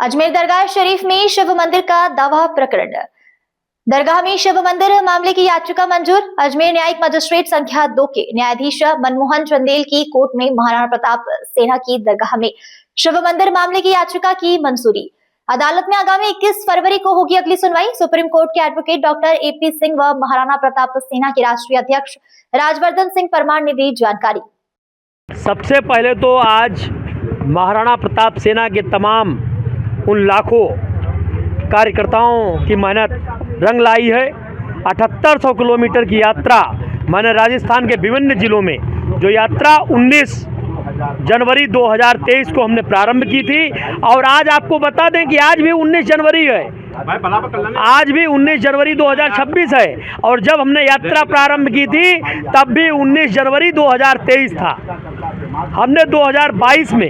अजमेर दरगाह शरीफ में शिव मंदिर का दावा प्रकरण। दरगाह में शिव मंदिर मामले की याचिका मंजूर। अजमेर न्यायिक मजिस्ट्रेट संख्या 2 के न्यायाधीश मनमोहन चंदेल की कोर्ट में महाराणा प्रताप सेना की दरगाह में शिव मंदिर मामले की याचिका की मंजूरी। अदालत में आगामी 21 फरवरी को होगी अगली सुनवाई। सुप्रीम कोर्ट के एडवोकेट डॉक्टर AP सिंह व महाराणा प्रताप सेना के राष्ट्रीय अध्यक्ष राजवर्धन सिंह परमार ने दी जानकारी। सबसे पहले तो आज महाराणा प्रताप सेना के तमाम उन लाखों कार्यकर्ताओं की मेहनत रंग लाई है। 7800 किलोमीटर की यात्रा मैंने राजस्थान के विभिन्न जिलों में जो यात्रा 19 जनवरी 2023 को हमने प्रारंभ की थी और आज आपको बता दें कि आज भी 19 जनवरी है, आज भी 19 जनवरी 2026 है और जब हमने यात्रा प्रारंभ की थी तब भी 19 जनवरी 2023 था। हमने 2022 में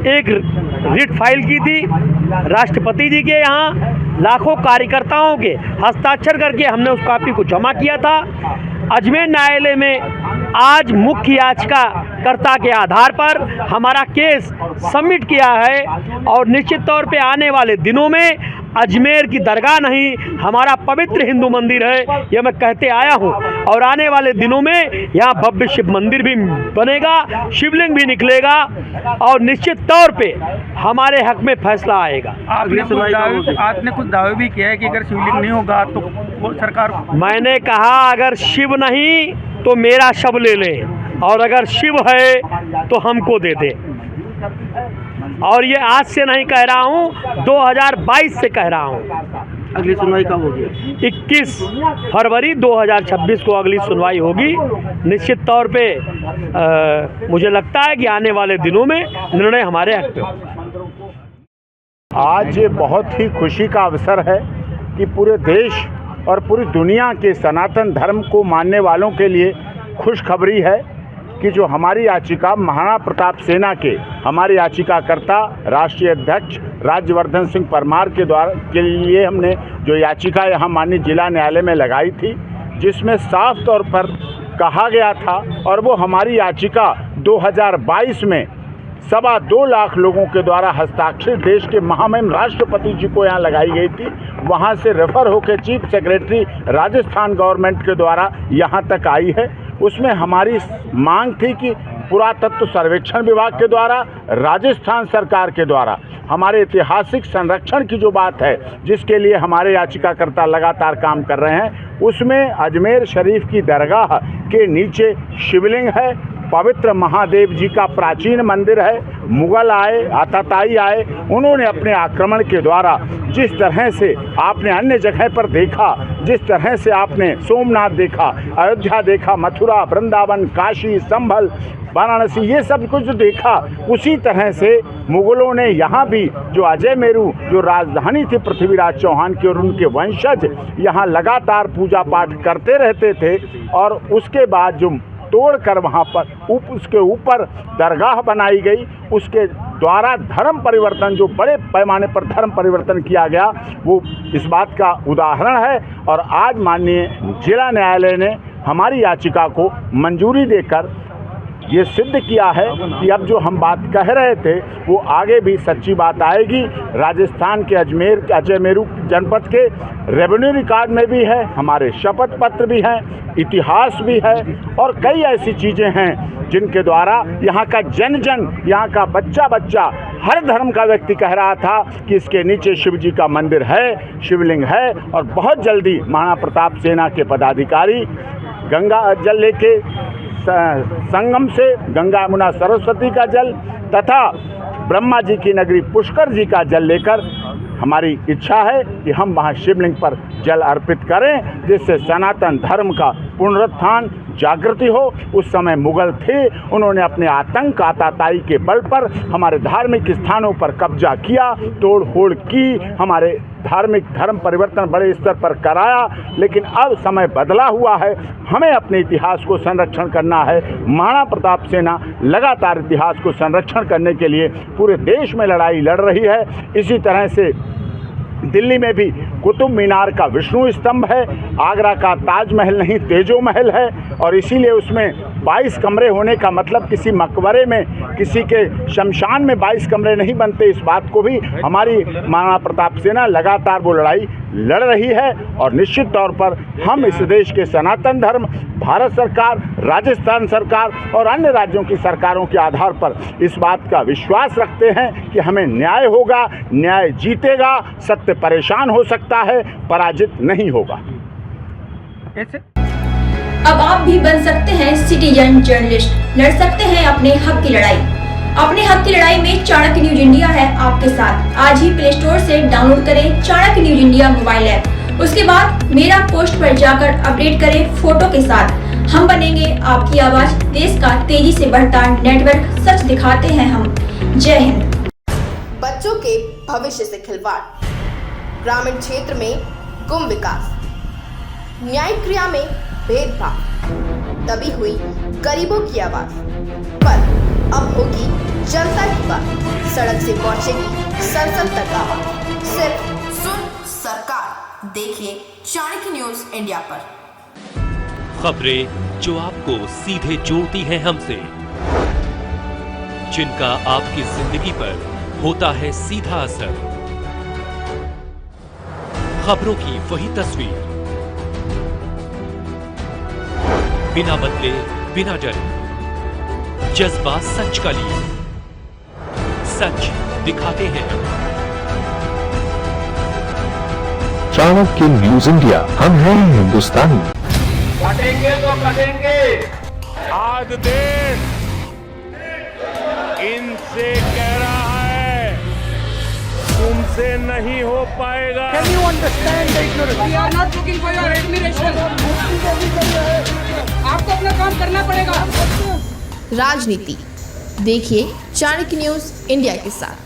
एक रिट फाइल की थी राष्ट्रपति जी के यहाँ, लाखों कार्यकर्ताओं के हस्ताक्षर करके हमने उस कॉपी को जमा किया था। अजमेर न्यायालय में आज मुख्य याचिकाकर्ता के आधार पर हमारा केस सबमिट किया है और निश्चित तौर पे आने वाले दिनों में अजमेर की दरगाह नहीं, हमारा पवित्र हिंदू मंदिर है, यह मैं कहते आया हूँ। और आने वाले दिनों में यहाँ भव्य शिव मंदिर भी बनेगा, शिवलिंग भी निकलेगा और निश्चित तौर पे हमारे हक में फैसला आएगा। आपने कुछ दावे भी किया है कि अगर शिवलिंग नहीं होगा तो वो सरकार, मैंने कहा अगर शिव नहीं तो मेरा शव ले लें और अगर शिव है तो हमको दे दे। और ये आज से नहीं कह रहा हूँ, 2022 से कह रहा हूँ। अगली सुनवाई कब होगी? 21 फरवरी 2026 को अगली सुनवाई होगी। निश्चित तौर पे मुझे लगता है कि आने वाले दिनों में निर्णय हमारे हक में। आज ये बहुत ही खुशी का अवसर है कि पूरे देश और पूरी दुनिया के सनातन धर्म को मानने वालों के लिए खुशखबरी है कि जो हमारी याचिका महाराणा प्रताप सेना के हमारे याचिकाकर्ता राष्ट्रीय अध्यक्ष राजवर्धन सिंह परमार के लिए हमने जो याचिका यहाँ माननीय जिला न्यायालय में लगाई थी, जिसमें साफ तौर पर कहा गया था और वो हमारी याचिका 2022 में 2.25 लाख लोगों के द्वारा हस्ताक्षरित देश के महामहिम राष्ट्रपति जी को यहाँ लगाई गई थी। वहाँ से रेफर होकर चीफ सेक्रेटरी राजस्थान गवर्नमेंट के द्वारा यहाँ तक आई है। उसमें हमारी मांग थी कि पुरातत्व सर्वेक्षण विभाग के द्वारा, राजस्थान सरकार के द्वारा हमारे ऐतिहासिक संरक्षण की जो बात है, जिसके लिए हमारे याचिकाकर्ता लगातार काम कर रहे हैं, उसमें अजमेर शरीफ की दरगाह के नीचे शिवलिंग है, पवित्र महादेव जी का प्राचीन मंदिर है। मुगल आए, आताताई आए, उन्होंने अपने आक्रमण के द्वारा जिस तरह से आपने अन्य जगह पर देखा, जिस तरह से आपने सोमनाथ देखा, अयोध्या देखा, मथुरा, वृंदावन, काशी, संभल, वाराणसी, ये सब कुछ देखा, उसी तरह से मुगलों ने यहाँ भी जो अजयमेरू जो राजधानी थी पृथ्वीराज चौहान की और उनके वंशज यहाँ लगातार पूजा पाठ करते रहते थे और उसके बाद जो तोड़कर वहाँ पर उसके ऊपर दरगाह बनाई गई, उसके द्वारा धर्म परिवर्तन जो बड़े पैमाने पर धर्म परिवर्तन किया गया, वो इस बात का उदाहरण है। और आज माननीय जिला न्यायालय ने हमारी याचिका को मंजूरी देकर ये सिद्ध किया है कि अब जो हम बात कह रहे थे वो आगे भी सच्ची बात आएगी। राजस्थान के अजयमेरू जनपद के रेवेन्यू रिकॉर्ड में भी है, हमारे शपथ पत्र भी हैं, इतिहास भी है और कई ऐसी चीज़ें हैं जिनके द्वारा यहाँ का जन यहाँ का बच्चा हर धर्म का व्यक्ति कह रहा था कि इसके नीचे शिव जी का मंदिर है, शिवलिंग है। और बहुत जल्दी महाराणा प्रताप सेना के पदाधिकारी गंगा जल लेके संगम से गंगा यमुना सरस्वती का जल तथा ब्रह्मा जी की नगरी पुष्कर जी का जल लेकर, हमारी इच्छा है कि हम वहाँ शिवलिंग पर जल अर्पित करें, जिससे सनातन धर्म का पुनरुत्थान जागृति हो। उस समय मुगल थे, उन्होंने अपने आतंक आताताई के बल पर हमारे धार्मिक स्थानों पर कब्जा किया, तोड़ फोड़ की, हमारे धार्मिक धर्म परिवर्तन बड़े स्तर पर कराया। लेकिन अब समय बदला हुआ है, हमें अपने इतिहास को संरक्षण करना है। महाराणा प्रताप सेना लगातार इतिहास को संरक्षण करने के लिए पूरे देश में लड़ाई लड़ रही है। इसी तरह से दिल्ली में भी कुतुब मीनार का विष्णु स्तंभ है, आगरा का ताजमहल नहीं तेजो महल है और इसीलिए उसमें 22 कमरे होने का मतलब किसी मकबरे में, किसी के शमशान में 22 कमरे नहीं बनते। इस बात को भी हमारी महाराणा प्रताप सेना लगातार वो लड़ाई लड़ रही है और निश्चित तौर पर हम इस देश के सनातन धर्म, भारत सरकार, राजस्थान सरकार और अन्य राज्यों की सरकारों के आधार पर इस बात का विश्वास रखते हैं कि हमें न्याय होगा, न्याय जीतेगा, सत्य परेशान हो सकता है, पराजित नहीं होगा। ऐसे अब आप भी बन सकते हैं सिटीजन जर्नलिस्ट, लड़ सकते हैं अपने हक की लड़ाई। अपने हक की लड़ाई में चाणक्य न्यूज इंडिया है आपके साथ। आज ही प्ले स्टोर से डाउनलोड करें Chanakya news India mobile app. उसके बाद मेरा पोस्ट पर जाकर अपडेट करें फोटो के साथ। हम बनेंगे आपकी आवाज, देश का तेजी से बढ़ता नेटवर्क, सच दिखाते हैं हम। जय हिंद। बच्चों के भविष्य से खिलवाड़, ग्रामीण क्षेत्र में गुम विकास, न्यायिक क्रिया में भेदभाव, दबी हुई गरीबों की आवाज, पर अब होगी जनता की बात। सड़क से पहुंचेगी संसद तक आवाज। सिर्फ सुन सरकार, देखिए चाणक्य न्यूज इंडिया पर। खबरें जो आपको सीधे जोड़ती हैं हमसे, जिनका आपकी जिंदगी पर होता है सीधा असर। खबरों की वही तस्वीर, बिना बदले बिना डरे, जज्बा सच का लिए, सच दिखाते हैं। चाणक्य न्यूज इंडिया, हम हैं हिंदुस्तानी। कटेंगे तो कटेंगे। आज देश इनसे कह रहा है तुमसे नहीं हो पाएगा। Can you understand the ignorance? We are not looking for your admiration. आपको अपना काम करना पड़ेगा। राजनीति देखिए चाणक्य न्यूज इंडिया के साथ।